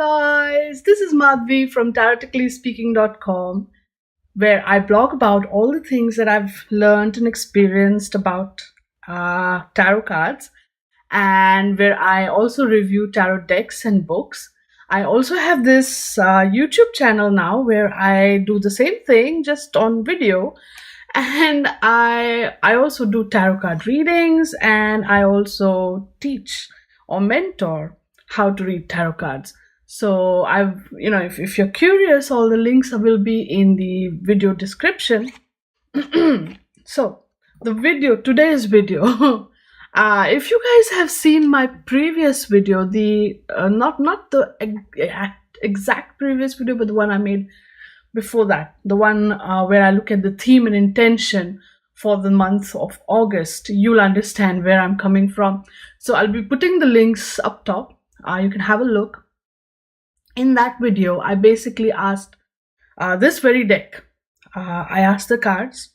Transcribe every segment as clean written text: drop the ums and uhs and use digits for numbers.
guys, this is Madhvi from TaroticallySpeaking.com, where I blog about all the things that I've learned and experienced about tarot cards, and where I also review tarot decks and books. I also have this YouTube channel now where I do the same thing just on video, and I also do tarot card readings, and I also teach or mentor how to read tarot cards. So if you're curious, all the links will be in the video description. So today's video, if you guys have seen my previous video, the not the exact previous video, but the one I made before that, the one where I look at the theme and intention for the month of August, you'll understand where I'm coming from. So I'll be putting the links up top. You can have a look. In that video, I basically asked this very deck. I asked the cards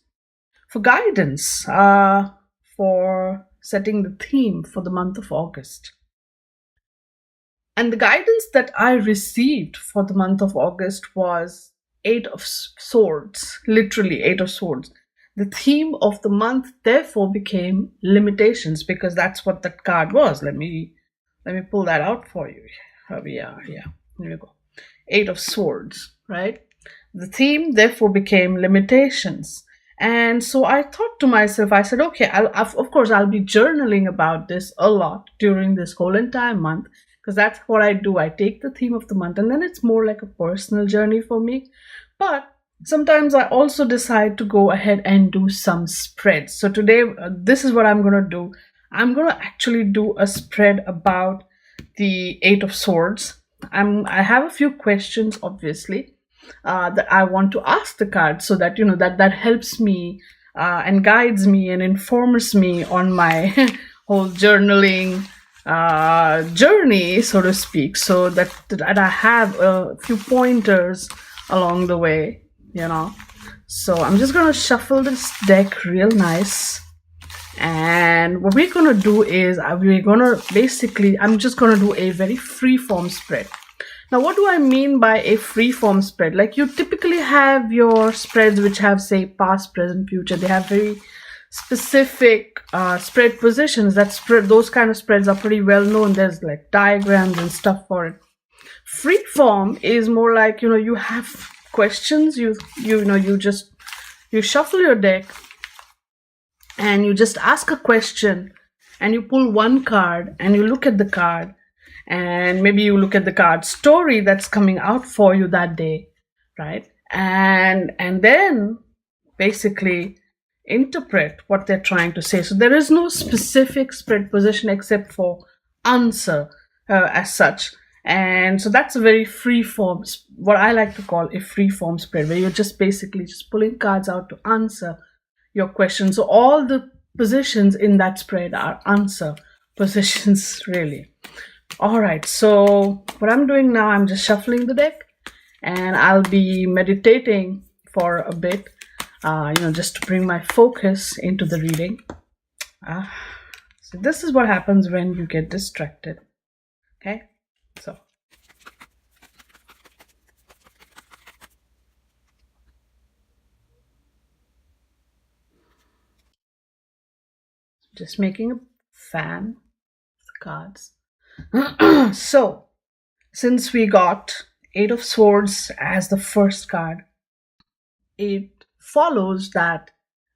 for guidance for setting the theme for the month of August. And the guidance that I received for the month of August was Eight of Swords, literally Eight of Swords. The theme of the month therefore became limitations, because that's what that card was. Let me pull that out for you. Here we are. Yeah, here we go. Eight of Swords, right? The theme therefore became limitations. And so I thought to myself, I said, okay, of course I'll be journaling about this a lot during this whole entire month, because that's what I do. I take the theme of the month, and then it's more like a personal journey for me. But sometimes I also decide to go ahead and do some spreads. So today, this is what I'm going to do. I'm going to actually do a spread about the Eight of Swords. I have a few questions, obviously, that I want to ask the cards, so that that helps me and guides me and informs me on my whole journaling journey, so to speak, so that I have a few pointers along the way, So I'm just gonna shuffle this deck real nice, and what we're gonna do is I'm just gonna do a very free form spread. Now, what do I mean by a free form spread? Like, you typically have your spreads which have, say, past, present, future. They have very specific spread positions. Those kind of spreads are pretty well known. There's like diagrams and stuff for it. Free form is more like, you have questions. You shuffle your deck and you just ask a question, and you pull one card and you look at the card, and maybe you look at the card story that's coming out for you that day, right? And then basically interpret what they're trying to say. So there is no specific spread position except for answer as such. And so that's a very free form, what I like to call a free form spread, where you're just basically just pulling cards out to answer your question. So all the positions in that spread are answer positions, really. All right, so what I'm doing now, I'm just shuffling the deck, and I'll be meditating for a bit, just to bring my focus into the reading. So this is what happens when you get distracted. Okay, so just making a fan of the cards. So since we got Eight of Swords as the first card, it follows that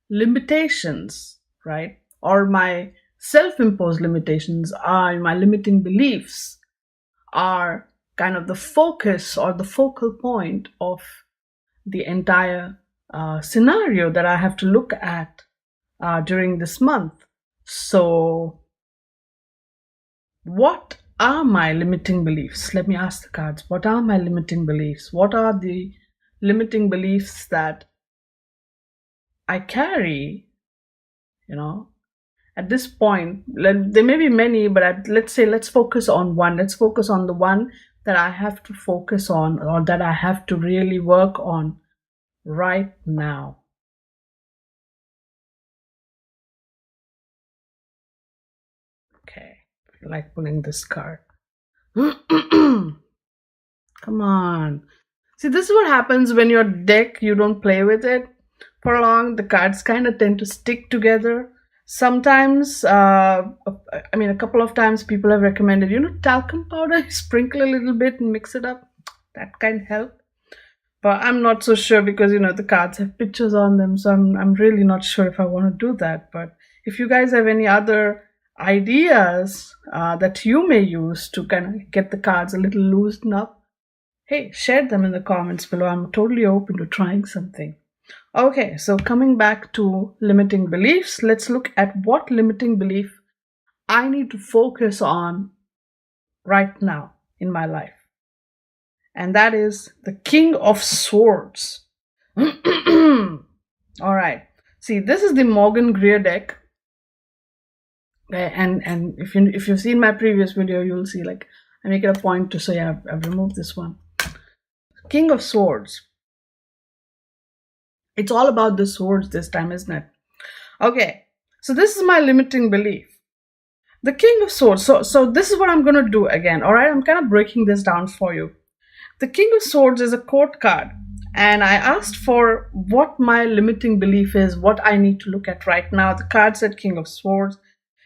limitations, right, or my self-imposed limitations, are my limiting beliefs, are kind of the focus or the focal point of the entire scenario that I have to look at during this month. So what are my limiting beliefs? Let me ask the cards. What are my limiting beliefs? What are the limiting beliefs that I carry, at this point? There may be many, but let's focus on one. Let's focus on the one that I have to focus on, or that I have to really work on right now. Okay, I like pulling this card. Come on. See, this is what happens when your deck, you don't play with it for long. The cards kind of tend to stick together. Sometimes, a couple of times people have recommended, talcum powder, sprinkle a little bit and mix it up. That can help. But I'm not so sure because, the cards have pictures on them. So I'm really not sure if I want to do that. But if you guys have any other ideas that you may use to kind of get the cards a little loosened up, hey, share them in the comments below. I'm totally open to trying something. Okay, so coming back to limiting beliefs, let's look at what limiting belief I need to focus on right now in my life. And that is the King of Swords. All right. See, this is the Morgan Greer deck. And if you've seen my previous video, you'll see I make it a point to say I've removed this one. King of Swords. It's all about the swords this time, isn't it? Okay, so this is my limiting belief. The King of Swords. So this is what I'm going to do again, all right? I'm kind of breaking this down for you. The King of Swords is a court card, and I asked for what my limiting belief is, what I need to look at right now. The card said King of Swords.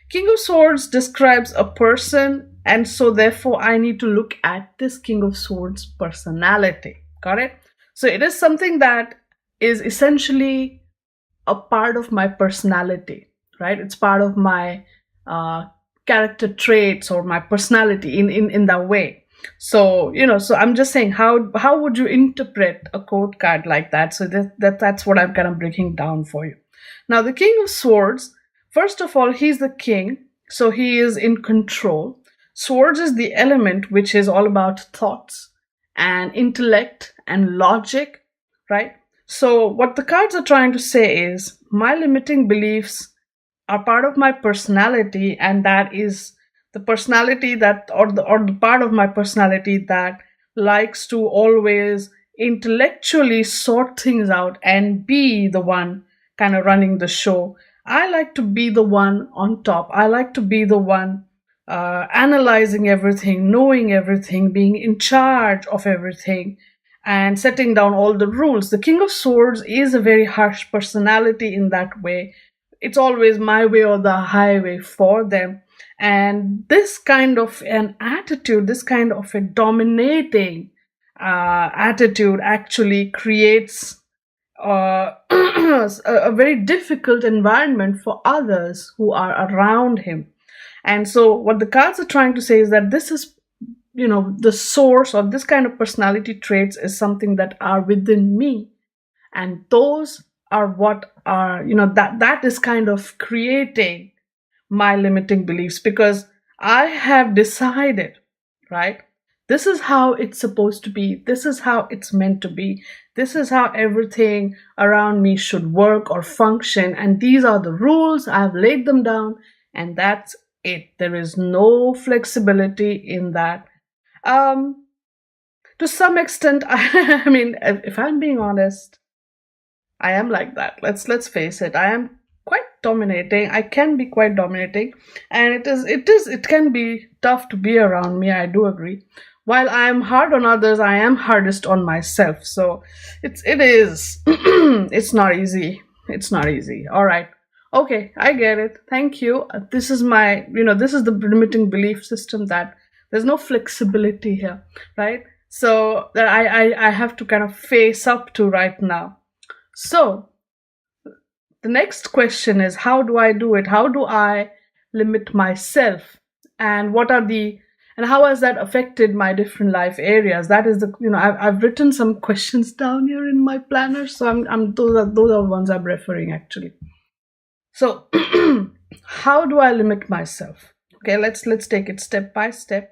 King of Swords describes a person, and so therefore I need to look at this King of Swords personality. Got it? So it is something that is essentially a part of my personality, right? It's part of my character traits or my personality in that way. So, so I'm just saying, how would you interpret a quote card like that? So that's what I'm kind of breaking down for you. Now, the King of Swords, first of all, he's the king, so he is in control. Swords is the element which is all about thoughts and intellect and logic, right? So what the cards are trying to say is my limiting beliefs are part of my personality, and that is the personality that or the part of my personality that likes to always intellectually sort things out and be the one kind of running the show. I like to be the one on top. I like to be the one analyzing everything, knowing everything, being in charge of everything, and setting down all the rules. The King of Swords is a very harsh personality in that way. It's always my way or the highway for them. And this kind of an attitude, this kind of a dominating attitude actually creates a very difficult environment for others who are around him. And so what the cards are trying to say is that this is, the source of this kind of personality traits is something that are within me. And those are what are, that is kind of creating my limiting beliefs, because I have decided, right? This is how it's supposed to be. This is how it's meant to be. This is how everything around me should work or function. And these are the rules. I've laid them down, and that's it. There is no flexibility in that. To some extent, I mean, if I'm being honest, I am like that. Let's face it. I am quite dominating. I can be quite dominating, and it can be tough to be around me. I do agree. While I am hard on others, I am hardest on myself. So it is it's not easy. It's not easy. All right. Okay, I get it. Thank you. This is my, this is the limiting belief system that there's no flexibility here, right? So that I have to kind of face up to right now. So the next question is, how do I do it? How do I limit myself? And and how has that affected my different life areas? That is I've written some questions down here in my planner. So those are the ones I'm referring actually. So how do I limit myself? Okay, let's take it step by step.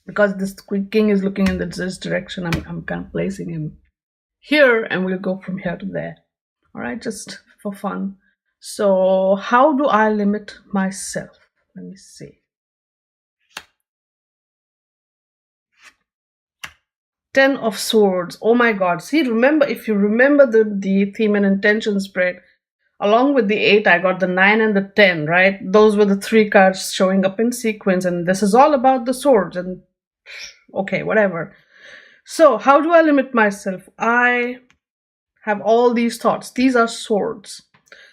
Because this king is looking in this direction, I'm kind of placing him here, and we'll go from here to there. All right, just for fun. So how do I limit myself? Let me see. 10 of Swords. Oh my God. See, if you remember the theme and intention spread, along with the 8, I got the 9 and the 10, right? Those were the 3 cards showing up in sequence, and this is all about the swords. And okay, whatever. So how do I limit myself? I have all these thoughts. These are swords.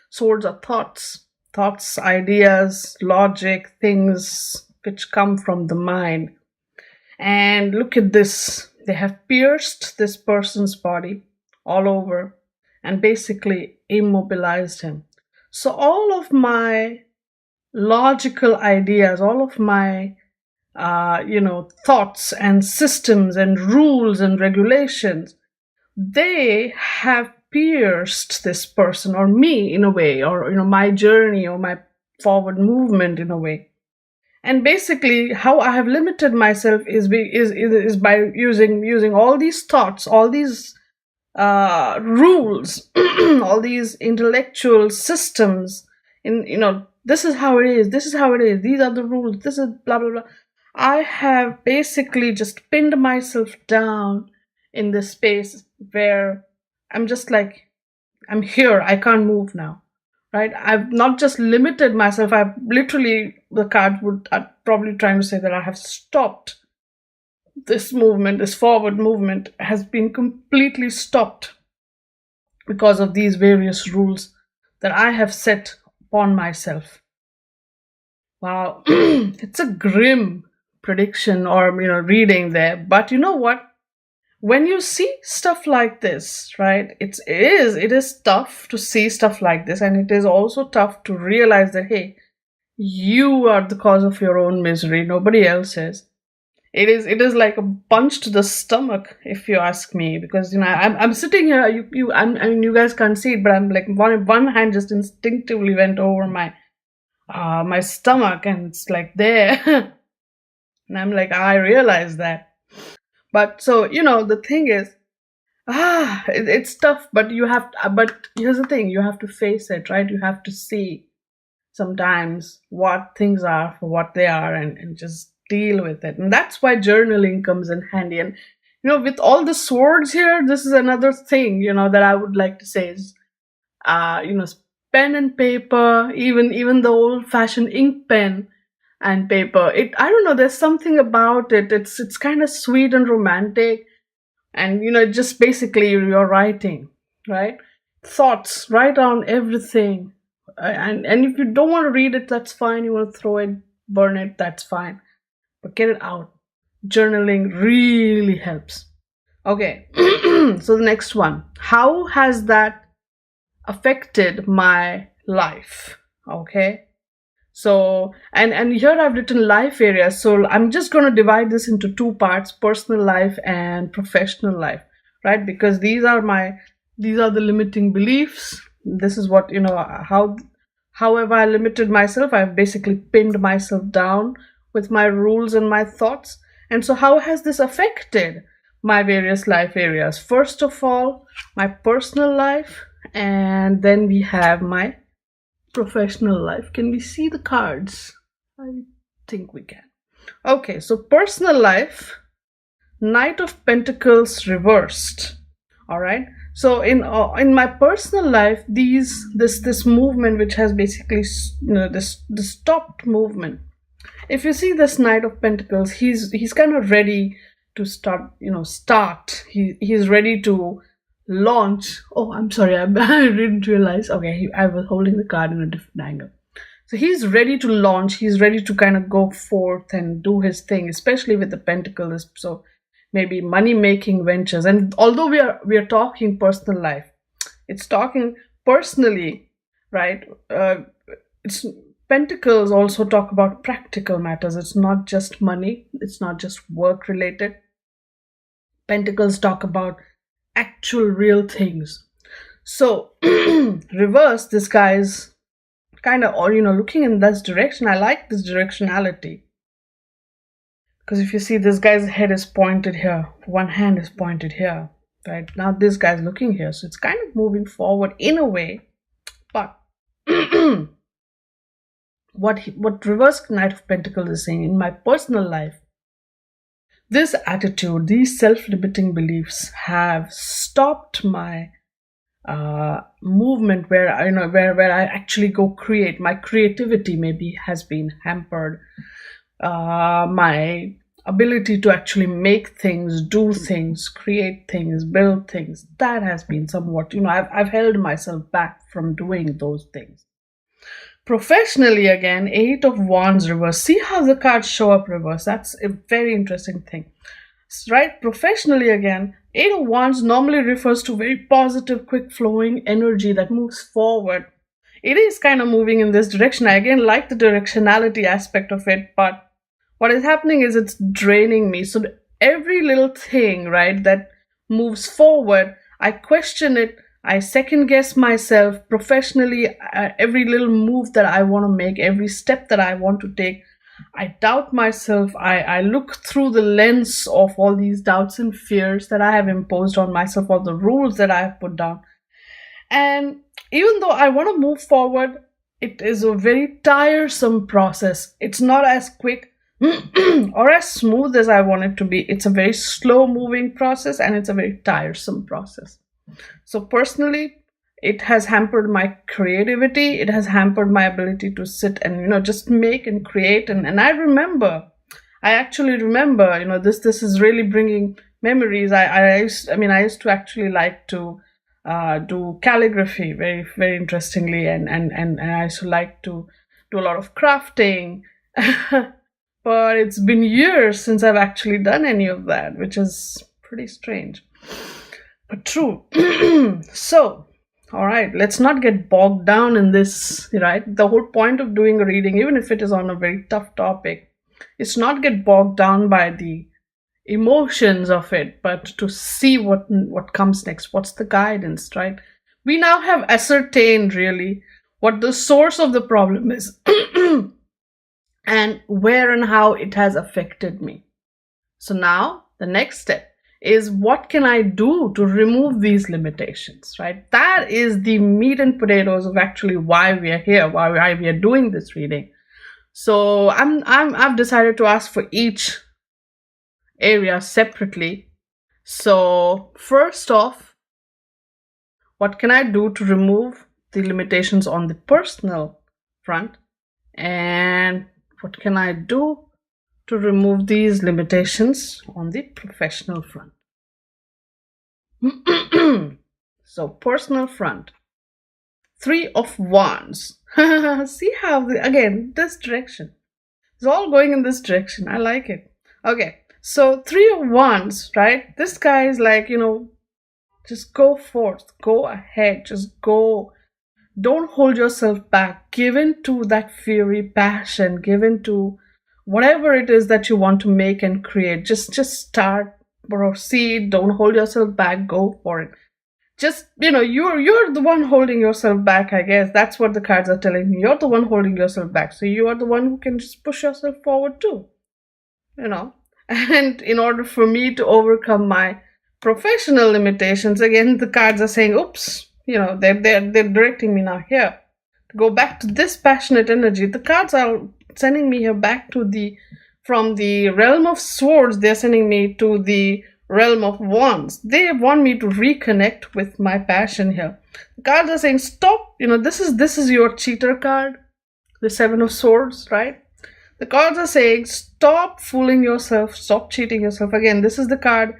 Swords are thoughts, ideas, logic, things which come from the mind. And look at this. They have pierced this person's body all over and basically immobilized him. So all of my logical ideas, all of my thoughts and systems and rules and regulations, they have pierced this person or me in a way, or my journey or my forward movement in a way. And basically how I have limited myself is by using all these thoughts, all these rules, all these intellectual systems. This is how it is, this is how it is, these are the rules, this is blah blah blah. I have basically just pinned myself down in this space where I'm just like, I'm here, I can't move now, right? I've not just limited myself, I've literally, the card would probably trying to say that I have stopped this movement, this forward movement has been completely stopped because of these various rules that I have set upon myself. Wow, it's a grim prediction or reading there, but you know what? When you see stuff like this, right? It is tough to see stuff like this, and it is also tough to realize that hey, you are the cause of your own misery. Nobody else is. It is like a punch to the stomach, if you ask me, because I'm sitting here. I mean, you guys can't see it, but I'm like one hand just instinctively went over my stomach, and it's like there, and I'm like, I realize that. But so the thing is, it's tough, but but here's the thing: you have to face it, right? You have to see sometimes what things are for what they are, and just deal with it. And that's why journaling comes in handy. And with all the swords here, this is another thing that I would like to say is pen and paper, even the old fashioned ink pen and paper. I don't know, there's something about it. It's kind of sweet and romantic, and just basically you're writing, right? Thoughts, write down everything. And if you don't want to read it, that's fine. You want to throw it, burn it, that's fine, but get it out. Journaling really helps. Okay. So the next one, how has that affected my life? Okay. So, and here I've written life areas. So I'm just going to divide this into two parts: personal life and professional life, right? Because these are the limiting beliefs. This is what, however I limited myself, I've basically pinned myself down with my rules and my thoughts. And so how has this affected my various life areas? First of all, my personal life, and then we have my professional life. Can we see the cards? I think we can. Okay, so personal life, Knight of Pentacles reversed. All right. So in my personal life, this movement, which has basically this stopped movement. If you see this Knight of Pentacles, he's kind of ready to start. He's ready to launch. Oh, I'm sorry, I didn't realize. Okay, I was holding the card in a different angle. So he's ready to launch. He's ready to kind of go forth and do his thing, especially with the Pentacles. So maybe money making ventures. And although we are talking personal life, it's talking personally, right? It's Pentacles also talk about practical matters. It's not just money. It's not just work related. Pentacles talk about actual real things. So reverse, this guy is kind of looking in this direction. I like this directionality, because if you see, this guy's head is pointed here, one hand is pointed here, right? Now this guy's looking here, so it's kind of moving forward in a way. But what reverse Knight of Pentacles is saying, in my personal life, this attitude, these self-limiting beliefs have stopped my movement where I actually go create. My creativity maybe has been hampered. My ability to actually make things, do things, create things, build things, that has been somewhat, I've held myself back from doing those things. Professionally, again, Eight of Wands reverse. See how the cards show up reverse. That's a very interesting thing. Right? Professionally, again, Eight of Wands normally refers to very positive, quick flowing energy that moves forward. It is kind of moving in this direction. I again like the directionality aspect of it, but what is happening is it's draining me. So every little thing, right, that moves forward, I question it. I second guess myself professionally. Every little move that I want to make, every step that I want to take, I doubt myself. I look through the lens of all these doubts and fears that I have imposed on myself, all the rules that I have put down. And even though I want to move forward, it is a very tiresome process. It's not as quick or as smooth as I want it to be. It's a very slow moving process, and it's a very tiresome process. So personally, it has hampered my creativity. It has hampered my ability to sit and just make and create. And I actually remember, this is really bringing memories. I used to actually like to do calligraphy very, very interestingly, and I used to like to do a lot of crafting. But it's been years since I've actually done any of that, which is pretty strange, but true. So, all right, let's not get bogged down in this, right? The whole point of doing a reading, even if it is on a very tough topic, is not get bogged down by the emotions of it, but to see what comes next. What's the guidance, right? We now have ascertained really what the source of the problem is and where and how it has affected me. So now the next step is, what can I do to remove these limitations, right? That is the meat and potatoes of actually why we are here, why we are doing this reading. So I've decided to ask for each area separately. So first off, what can I do to remove the limitations on the personal front, and what can I do to remove these limitations on the professional front? So personal front, Three of Wands. See how again, this direction, it's all going in this direction. I like it. Okay, so Three of Wands, right? This guy is like, just go forth, go ahead, just go. Don't hold yourself back. Give in to that fiery passion. Give in to whatever it is that you want to make and create. Just start, proceed. Don't hold yourself back. Go for it. Just, you're the one holding yourself back, I guess. That's what the cards are telling me. You're the one holding yourself back. So you are the one who can just push yourself forward too. And in order for me to overcome my professional limitations, again, the cards are saying, oops, they're directing me now here. To go back to this passionate energy. The cards are sending me here back to from the realm of swords, they're sending me to the realm of wands. They want me to reconnect with my passion here. The cards are saying, stop, this is your cheater card, the Seven of Swords, right? The cards are saying, stop fooling yourself, stop cheating yourself. Again, this is the card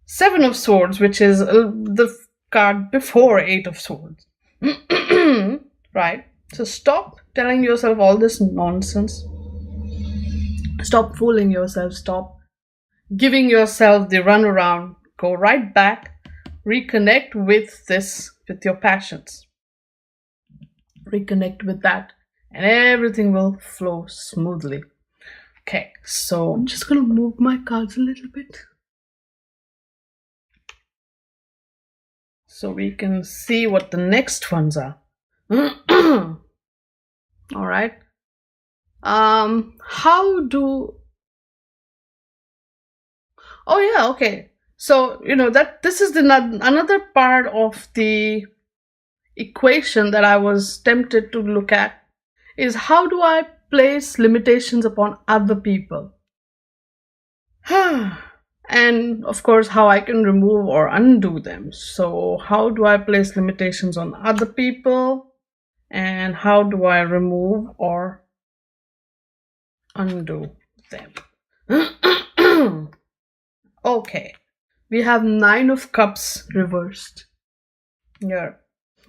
Seven of Swords, which is the card before Eight of Swords. Right? So stop telling yourself all this nonsense. Stop fooling yourself. Stop giving yourself the runaround. Go right back. Reconnect with your passions. Reconnect with that, and everything will flow smoothly. Okay, so I'm just going to move my cards a little bit so we can see what the next ones are. All right. Okay. So, this is another part of the equation that I was tempted to look at, is how do I place limitations upon other people? And of course, how I can remove or undo them. So how do I place limitations on other people? And how do I remove or undo them? Okay, we have Nine of Cups reversed here,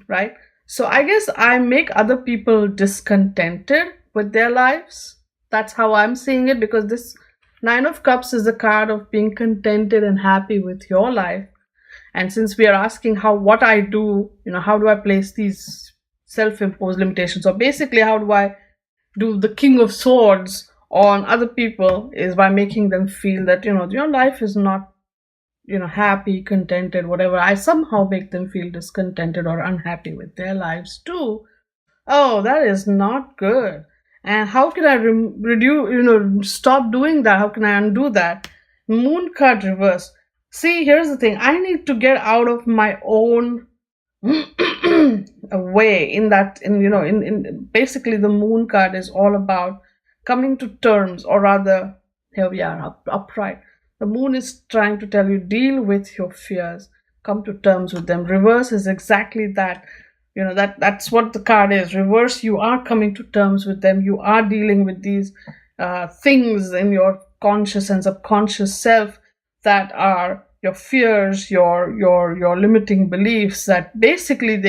right? So I guess I make other people discontented with their lives. That's how I'm seeing it, because this Nine of Cups is a card of being contented and happy with your life. And since we are asking what I do, how do I place these self-imposed limitations, or basically how do I do the King of Swords on other people, is by making them feel that your life is not happy, contented, whatever. I somehow make them feel discontented or unhappy with their lives too. Oh, that is not good. And how can I reduce, stop doing that? How can I undo that? Moon card reverse. See, here's the thing. I need to get out of my own way, in that, in basically the moon card is all about coming to terms, or rather, here we are, upright. The moon is trying to tell you, deal with your fears, come to terms with them. Reverse is exactly that. That's what the card is. Reverse, you are coming to terms with them. You are dealing with these things in your conscious and subconscious self that are your fears, your limiting beliefs, that basically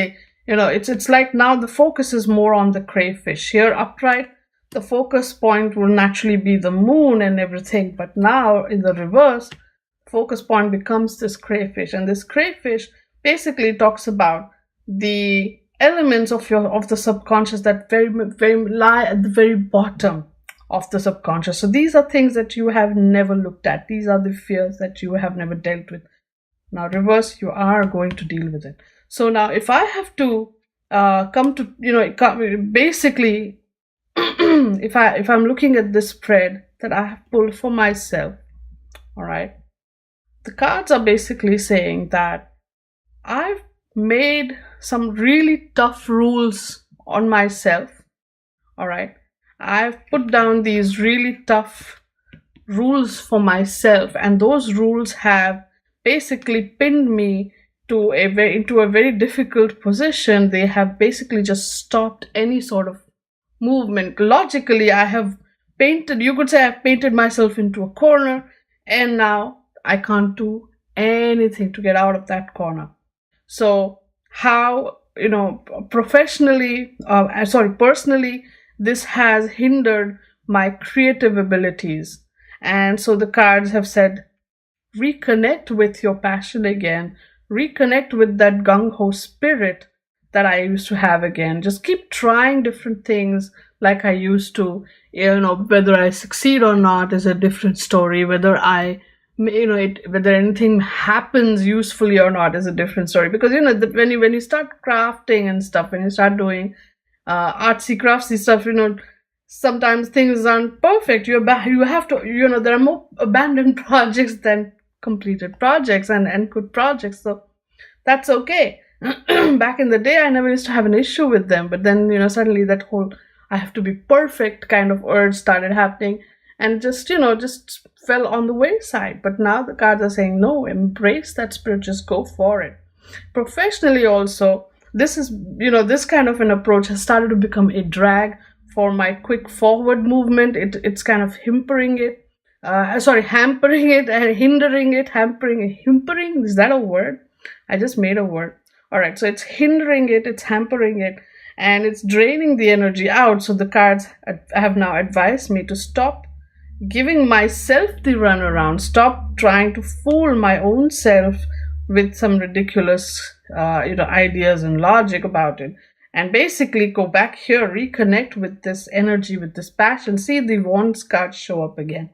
it's like now the focus is more on the crayfish. Here upright, the focus point will naturally be the moon and everything, but now in the reverse, focus point becomes this crayfish, and this crayfish basically talks about the elements of the subconscious that very lie at the very bottom of the subconscious. So these are things that you have never looked at. These are the fears that you have never dealt with. Now reverse, you are going to deal with it. So now if I have to come to basically if I'm looking at this spread that I have pulled for myself, all right, the cards are basically saying that I've made some really tough rules on myself, all right. I've put down these really tough rules for myself, and those rules have basically pinned me into a very difficult position. They have basically just stopped any sort of movement. Logically, you could say I've painted myself into a corner, and now I can't do anything to get out of that corner. So how, personally, this has hindered my creative abilities. And so the cards have said, reconnect with your passion again, reconnect with that gung-ho spirit that I used to have again. Just keep trying different things like I used to. Whether I succeed or not is a different story. Whether whether anything happens usefully or not is a different story. Because when you start crafting and stuff, when you start doing artsy craftsy stuff, sometimes things aren't perfect. You have to, there are more abandoned projects than completed projects and good projects. So that's okay. Back in the day, I never used to have an issue with them, but then suddenly that whole I have to be perfect kind of urge started happening, and just fell on the wayside. But now the cards are saying, no, embrace that spirit, just go for it. Professionally also, this kind of an approach has started to become a drag for my quick forward movement. It's kind of hampering it, and hindering it. Hampering, is that a word? I just made a word. All right, so it's hindering it, it's hampering it, and it's draining the energy out. So the cards have now advised me to stop giving myself the runaround, stop trying to fool my own self with some ridiculous ideas and logic about it, and basically go back here, reconnect with this energy, with this passion. See, the Wands card show up again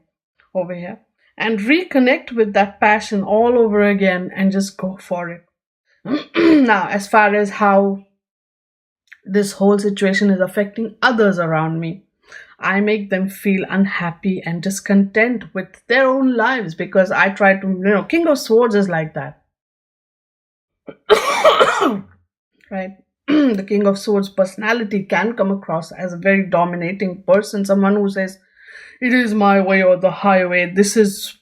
over here, and reconnect with that passion all over again and just go for it. Now, as far as how this whole situation is affecting others around me, I make them feel unhappy and discontent with their own lives, because I try to, King of Swords is like that. Right? The King of Swords personality can come across as a very dominating person, someone who says, it is my way or the highway. This is,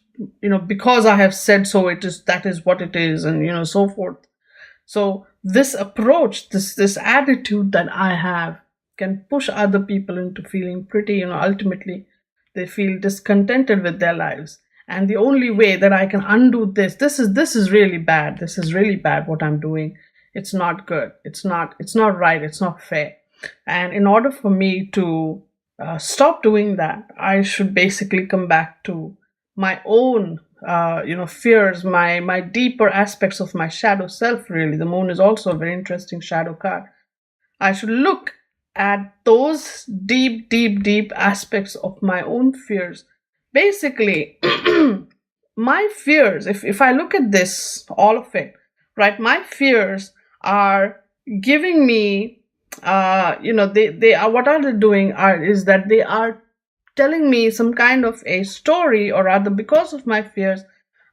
because I have said so, that is what it is, and, so forth. So this approach, this attitude that I have can push other people into feeling pretty, ultimately they feel discontented with their lives. and the only way that I can undo this is really bad. This is really bad what I'm doing. It's not good. It's not right. It's not fair. And in order for me to stop doing that, I should basically come back to my own fears, my deeper aspects of my shadow self. Really, the moon is also a very interesting shadow card. I should look at those deep, deep, deep aspects of my own fears. Basically, my fears, if I look at this, all of it, right, my fears are giving me, they are, what are they doing is that they are telling me some kind of a story, or rather, because of my fears,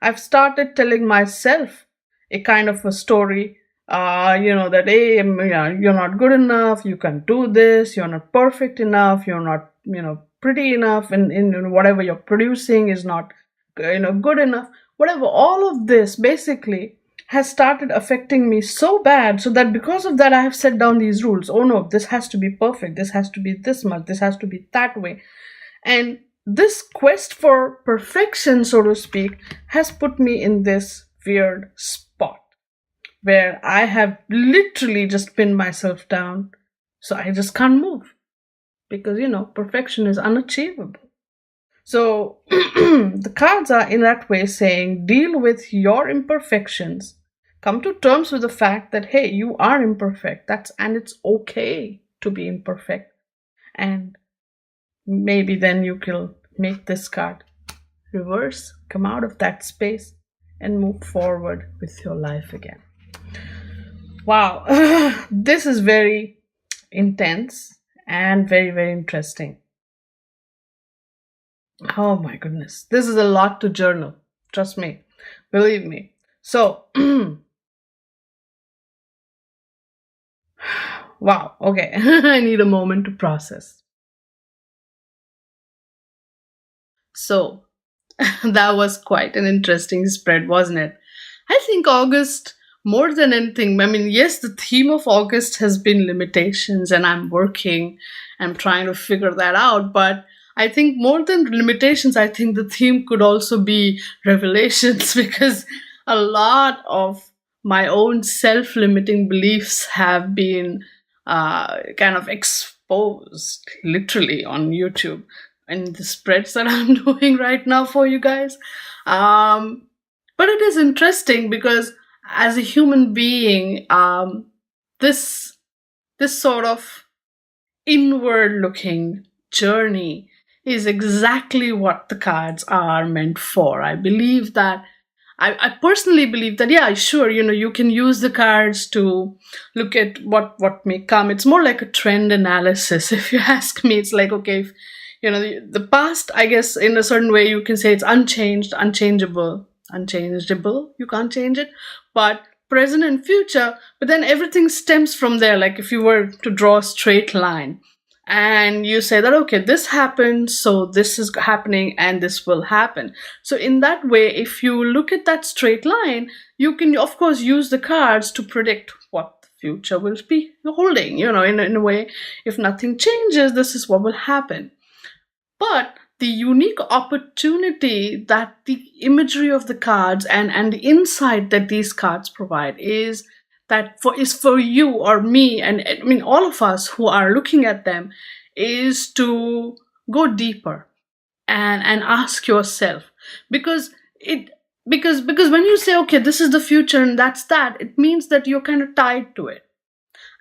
I've started telling myself a kind of a story. That hey, you're not good enough. You can't do this. You're not perfect enough. You're not, pretty enough, and in whatever you're producing is not, good enough. Whatever, all of this basically has started affecting me so bad, so that because of that, I have set down these rules. Oh no, this has to be perfect. This has to be this much. This has to be that way. And this quest for perfection, so to speak, has put me in this weird spot where I have literally just pinned myself down. So I just can't move because, perfection is unachievable. So the cards are in that way saying, deal with your imperfections. Come to terms with the fact that, hey, you are imperfect. And it's okay to be imperfect. And maybe then you can make this card reverse, come out of that space, and move forward with your life again. Wow, this is very intense and very, very interesting. Oh my goodness, this is a lot to journal. Trust me, believe me. So, wow, okay, I need a moment to process. So, that was quite an interesting spread, wasn't it? I think August, more than anything, I mean, yes, the theme of August has been limitations, and I'm trying to figure that out. But I think more than limitations, I think the theme could also be revelations, because a lot of my own self limiting beliefs have been kind of exposed literally on YouTube and the spreads that I'm doing right now for you guys. But it is interesting because as a human being, this sort of inward looking journey is exactly what the cards are meant for. I personally believe that, yeah, sure, you can use the cards to look at what may come. It's more like a trend analysis, if you ask me. It's like, okay, if, the past, I guess, in a certain way, you can say it's unchanged, unchangeable, you can't change it. But present and future, but then everything stems from there. Like if you were to draw a straight line, and you say that, okay, this happened, so this is happening, and this will happen. So in that way, if you look at that straight line, you can, of course, use the cards to predict what the future will be holding, in a way. If nothing changes, this is what will happen. But the unique opportunity that the imagery of the cards and the insight that these cards provide is for you or me, and I mean all of us who are looking at them, is to go deeper and ask yourself, because when you say, okay, this is the future and that's that, it means that you're kind of tied to it.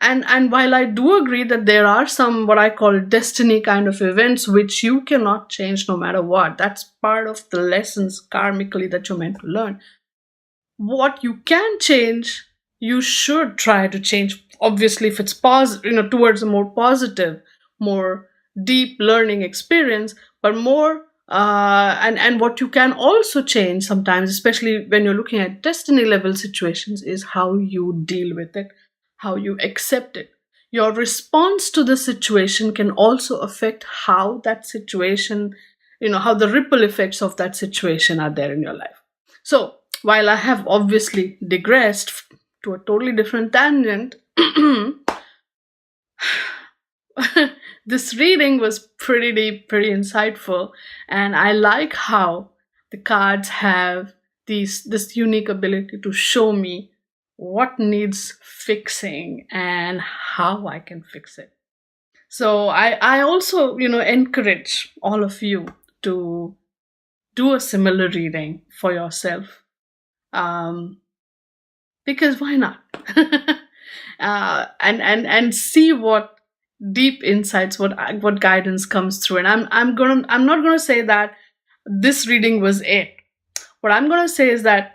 And while I do agree that there are some what I call destiny kind of events which you cannot change no matter what, that's part of the lessons karmically that you're meant to learn. What you can change, you should try to change. Obviously, if it's positive, towards a more positive, more deep learning experience, but more and what you can also change sometimes, especially when you're looking at destiny level situations, is how you deal with it, how you accept it. Your response to the situation can also affect how that situation, how the ripple effects of that situation are there in your life. So while I have obviously digressed to a totally different tangent, this reading was pretty deep, pretty insightful, and I like how The cards have this unique ability to show me what needs fixing and how I can fix it. So I also, encourage all of you to do a similar reading for yourself. Um, because why not? And see what deep insights, what guidance comes through. And I'm not gonna say that this reading was it. What I'm gonna say is that,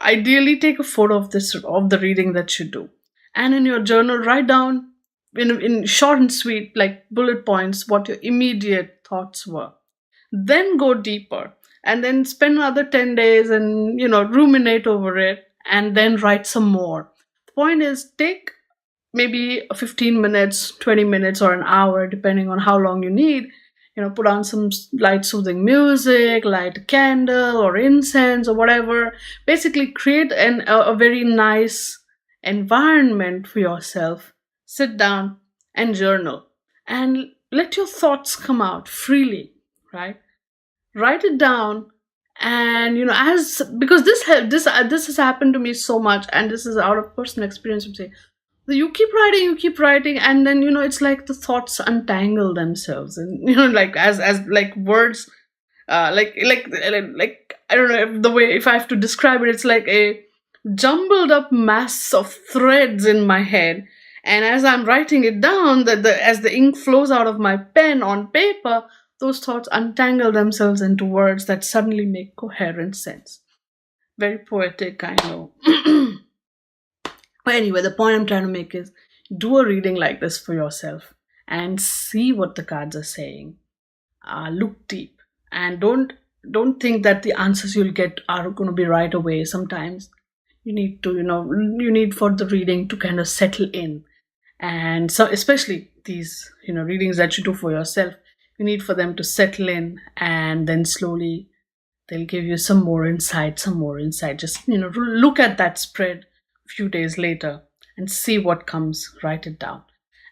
ideally take a photo of the reading that you do, and in your journal write down in short and sweet, like bullet points, what your immediate thoughts were. Then go deeper, and then spend another 10 days and ruminate over it, and then write some more. The point is, take maybe 15 minutes, 20 minutes, or an hour, depending on how long you need. Put on some light soothing music, light a candle or incense or whatever. Basically create a very nice environment for yourself. Sit down and journal, and let your thoughts come out freely, right? Write it down. And as because this has happened to me so much, and this is out of personal experience. I'm saying, so you keep writing, and then it's like the thoughts untangle themselves, and like as like words, like I don't know if the way, if I have to describe it, it's like a jumbled up mass of threads in my head. And as I'm writing it down, as the ink flows out of my pen on paper, those thoughts untangle themselves into words that suddenly make coherent sense. Very poetic, I know. But anyway, the point I'm trying to make is, do a reading like this for yourself and see what the cards are saying. Look deep, and don't think that the answers you'll get are going to be right away. Sometimes you need to, you need for the reading to kind of settle in. And so, especially these, readings that you do for yourself, you need for them to settle in, and then slowly they'll give you some more insight. Just, look at that spread a few days later and see what comes. Write it down.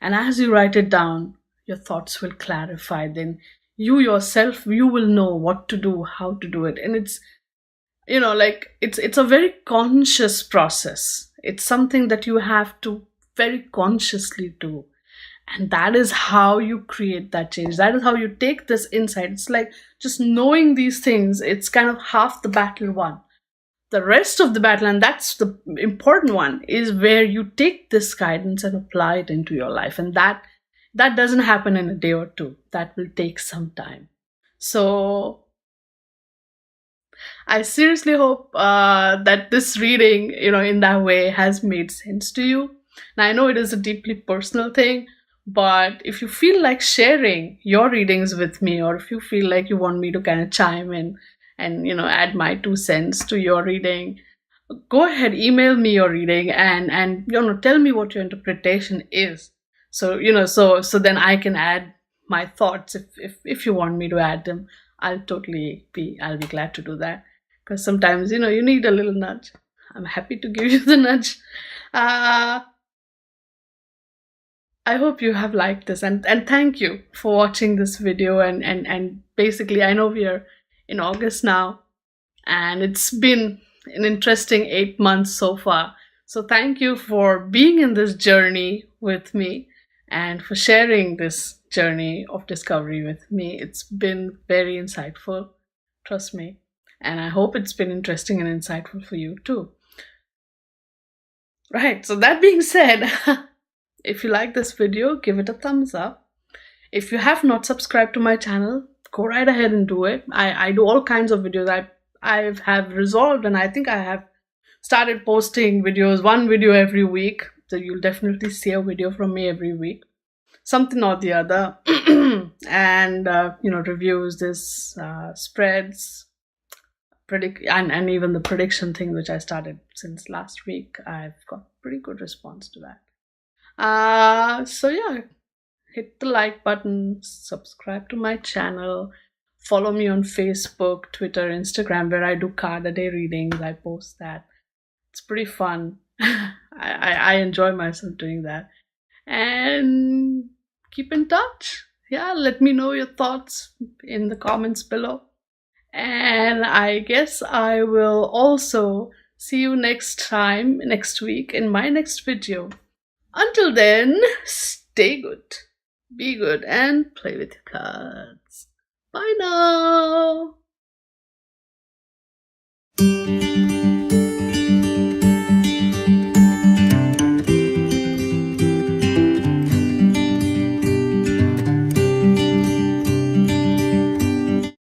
And as you write it down, your thoughts will clarify. Then you yourself, you will know what to do, how to do it. And it's, it's a very conscious process. It's something that you have to very consciously do. And that is how you create that change. That is how you take this insight. It's like just knowing these things, it's kind of half the battle won. The rest of the battle, and that's the important one, is where you take this guidance and apply it into your life. And that doesn't happen in a day or two. That will take some time. So I seriously hope that this reading, in that way has made sense to you. Now, I know it is a deeply personal thing, but if you feel like sharing your readings with me, or if you feel like you want me to kind of chime in and, add my 2 cents to your reading, go ahead, email me your reading, and tell me what your interpretation is. So, so then I can add my thoughts if you want me to add them. I'll be glad to do that. Because sometimes, you need a little nudge. I'm happy to give you the nudge. I hope you have liked this, and thank you for watching this video. And basically, I know we are in August now, and it's been an interesting 8 months so far. So thank you for being in this journey with me, and for sharing this journey of discovery with me. It's been very insightful, trust me. And I hope it's been interesting and insightful for you too. Right, so that being said, if you like this video, give it a thumbs up. If you have not subscribed to my channel, go right ahead and do it. I do all kinds of videos. I have resolved, and I think I have started posting videos, 1 video every week. So you'll definitely see a video from me every week, something or the other. And reviews, this spreads, and even the prediction thing, which I started since last week. I've got pretty good response to that. So yeah, hit the like button, subscribe to my channel, follow me on Facebook, Twitter, Instagram, where I do card a day readings. I post that. It's pretty fun. I enjoy myself doing that. And keep in touch. Yeah, let me know your thoughts in the comments below. And I guess I will also see you next week in my next video. Until then, stay good, be good, and play with your cards. Bye now.